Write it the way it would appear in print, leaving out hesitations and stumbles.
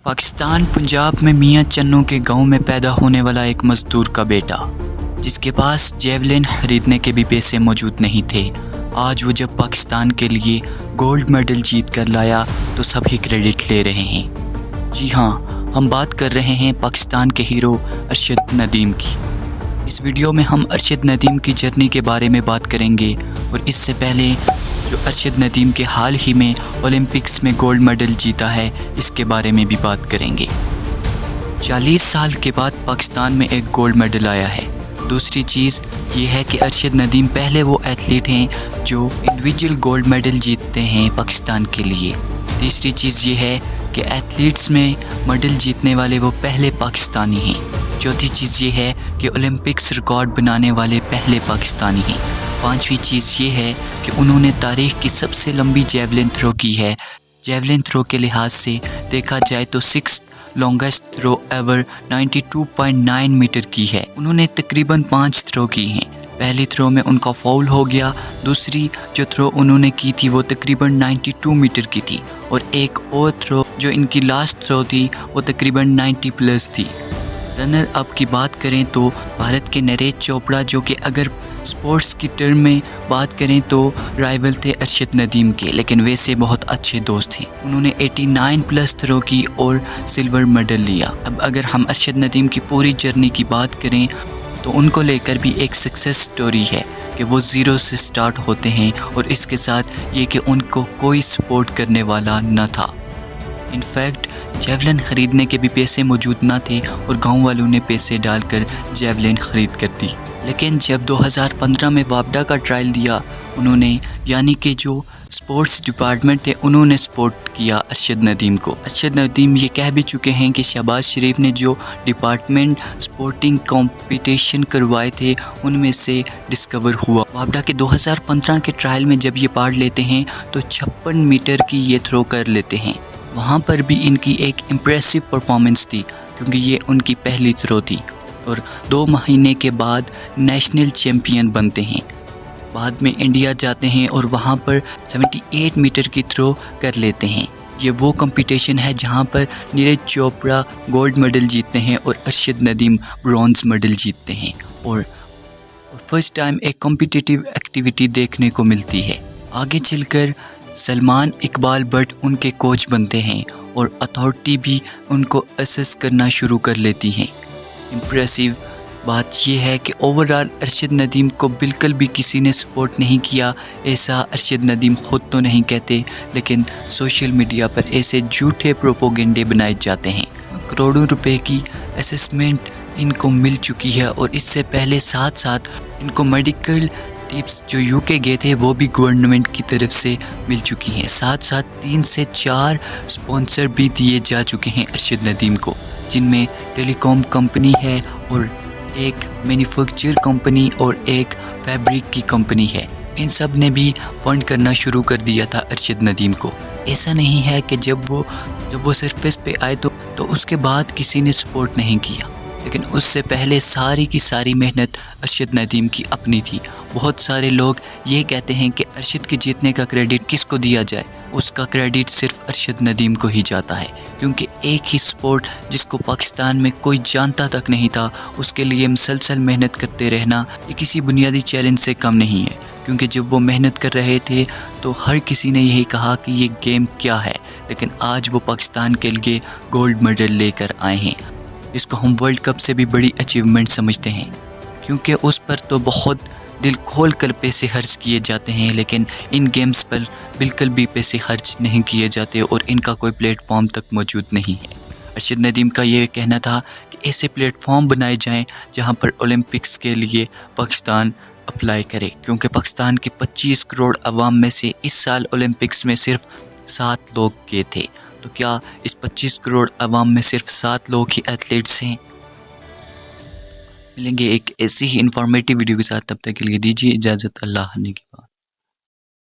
پاکستان پنجاب میں میاں چنوں کے گاؤں میں پیدا ہونے والا ایک مزدور کا بیٹا، جس کے پاس جیولن خریدنے کے بھی پیسے موجود نہیں تھے، آج وہ جب پاکستان کے لیے گولڈ میڈل جیت کر لایا تو سبھی کریڈٹ لے رہے ہیں۔ جی ہاں، ہم بات کر رہے ہیں پاکستان کے ہیرو ارشد ندیم کی۔ اس ویڈیو میں ہم ارشد ندیم کی جرنی کے بارے میں بات کریں گے، اور اس سے پہلے جو ارشد ندیم کے حال ہی میں اولمپکس میں گولڈ میڈل جیتا ہے، اس کے بارے میں بھی بات کریں گے۔ 40 سال کے بعد پاکستان میں ایک گولڈ میڈل آیا ہے۔ دوسری چیز یہ ہے کہ ارشد ندیم پہلے وہ ایتھلیٹ ہیں جو انڈیویجول گولڈ میڈل جیتتے ہیں پاکستان کے لیے۔ تیسری چیز یہ ہے کہ ایتھلیٹس میں میڈل جیتنے والے وہ پہلے پاکستانی ہیں۔ چوتھی چیز یہ ہے کہ اولمپکس ریکارڈ بنانے والے پہلے پاکستانی ہیں۔ پانچویں چیز یہ ہے کہ انہوں نے تاریخ کی سب سے لمبی جیولن تھرو کی ہے۔ جیولن تھرو کے لحاظ سے دیکھا جائے تو 6th longest through ever 92.9 metre کی ہے۔ انہوں نے تقریباً 5 تھرو کی ہیں۔ پہلی تھرو میں ان کا فاؤل ہو گیا، دوسری جو تھرو انہوں نے کی تھی وہ تقریباً 92 میٹر کی تھی، اور ایک اور تھرو جو ان کی لاسٹ تھرو تھی وہ تقریباً 90 پلس تھی۔ رنر اپ کی بات کریں تو بھارت کے نریش چوپڑا، جو کہ اگر سپورٹس کی ٹرم میں بات کریں تو رائیول تھے ارشد ندیم کے، لیکن ویسے بہت اچھے دوست تھے۔ انہوں نے 89 پلس تھرو کی اور سلور میڈل لیا۔ اب اگر ہم ارشد ندیم کی پوری جرنی کی بات کریں تو ان کو لے کر بھی ایک سکسیس سٹوری ہے کہ وہ 0 سے سٹارٹ ہوتے ہیں، اور اس کے ساتھ یہ کہ ان کو کوئی سپورٹ کرنے والا نہ تھا۔ انفیکٹ جیولن خریدنے کے بھی پیسے موجود نہ تھے، اور گاؤں والوں نے پیسے ڈال کر جیولن خرید کر دی۔ لیکن جب 2015 میں وابڈا کا ٹرائل دیا، انہوں نے یعنی کہ جو سپورٹس ڈپارٹمنٹ تھے انہوں نے سپورٹ کیا ارشد ندیم کو۔ ارشد ندیم یہ کہہ بھی چکے ہیں کہ شہباز شریف نے جو ڈپارٹمنٹ سپورٹنگ کمپٹیشن کروائے تھے ان میں سے ڈسکور ہوا۔ وابڈا کے 2015 کے ٹرائل میں جب یہ پارٹ لیتے ہیں تو 56 میٹر کی یہ تھرو کر لیتے ہیں۔ وہاں پر بھی ان کی ایک امپریسو پرفارمنس تھی، کیونکہ یہ ان کی پہلی تھرو تھی، اور 2 مہینے کے بعد نیشنل چیمپئن بنتے ہیں۔ بعد میں انڈیا جاتے ہیں اور وہاں پر 78 میٹر کی تھرو کر لیتے ہیں۔ یہ وہ کمپٹیشن ہے جہاں پر نیرج چوپڑا گولڈ میڈل جیتتے ہیں اور ارشد ندیم برونز میڈل جیتتے ہیں، اور فرسٹ ٹائم ایک کمپٹیٹیو ایکٹیویٹی دیکھنے کو ملتی ہے۔ آگے چل کر سلمان اقبال بٹ ان کے کوچ بنتے ہیں، اور اتھارٹی بھی ان کو اسیس کرنا شروع کر لیتی ہیں۔ امپریسو بات یہ ہے کہ اوورآل ارشد ندیم کو بالکل بھی کسی نے سپورٹ نہیں کیا۔ ایسا ارشد ندیم خود تو نہیں کہتے، لیکن سوشل میڈیا پر ایسے جھوٹے پروپیگنڈے بنائے جاتے ہیں۔ کروڑوں روپے کی اسسمنٹ ان کو مل چکی ہے، اور اس سے پہلے ساتھ ساتھ ان کو میڈیکل ٹپس جو UK گئے تھے وہ بھی گورنمنٹ کی طرف سے مل چکی ہیں۔ ساتھ ساتھ 3 سے 4 سپانسر بھی دیے جا چکے ہیں ارشد ندیم کو، جن میں ٹیلی کام کمپنی ہے، اور ایک مینوفیکچر کمپنی، اور ایک فیبرک کی کمپنی ہے۔ ان سب نے بھی فنڈ کرنا شروع کر دیا تھا ارشد ندیم کو۔ ایسا نہیں ہے کہ جب وہ سرفیس پہ آئے تو اس کے بعد کسی نے سپورٹ نہیں کیا، لیکن اس سے پہلے ساری کی ساری محنت ارشد ندیم کی اپنی تھی۔ بہت سارے لوگ یہ کہتے ہیں کہ ارشد کے جیتنے کا کریڈٹ کس کو دیا جائے، اس کا کریڈٹ صرف ارشد ندیم کو ہی جاتا ہے، کیونکہ ایک ہی سپورٹ جس کو پاکستان میں کوئی جانتا تک نہیں تھا، اس کے لیے مسلسل محنت کرتے رہنا یہ کسی بنیادی چیلنج سے کم نہیں ہے۔ کیونکہ جب وہ محنت کر رہے تھے تو ہر کسی نے یہی کہا کہ یہ گیم کیا ہے، لیکن آج وہ پاکستان کے لیے گولڈ میڈل لے کر آئے ہیں، اس کو ہم ورلڈ کپ سے بھی بڑی اچیومنٹ سمجھتے ہیں، کیونکہ اس پر تو بہت دل کھول کر پیسے خرچ کیے جاتے ہیں، لیکن ان گیمز پر بالکل بھی پیسے خرچ نہیں کیے جاتے، اور ان کا کوئی پلیٹ فارم تک موجود نہیں ہے۔ ارشد ندیم کا یہ کہنا تھا کہ ایسے پلیٹ فارم بنائے جائیں جہاں پر اولمپکس کے لیے پاکستان اپلائی کرے، کیونکہ پاکستان کے 25 کروڑ عوام میں سے اس سال اولمپکس میں صرف 7 لوگ گئے تھے، تو کیا اس 25 کروڑ عوام میں صرف 7 لوگ ہی ایتھلیٹس ہیں؟ ملیں گے ایک ایسی ہی انفارمیٹیو ویڈیو کے ساتھ، تب تک کے لیے دیجیے اجازت۔ اللہ نے کے بعد۔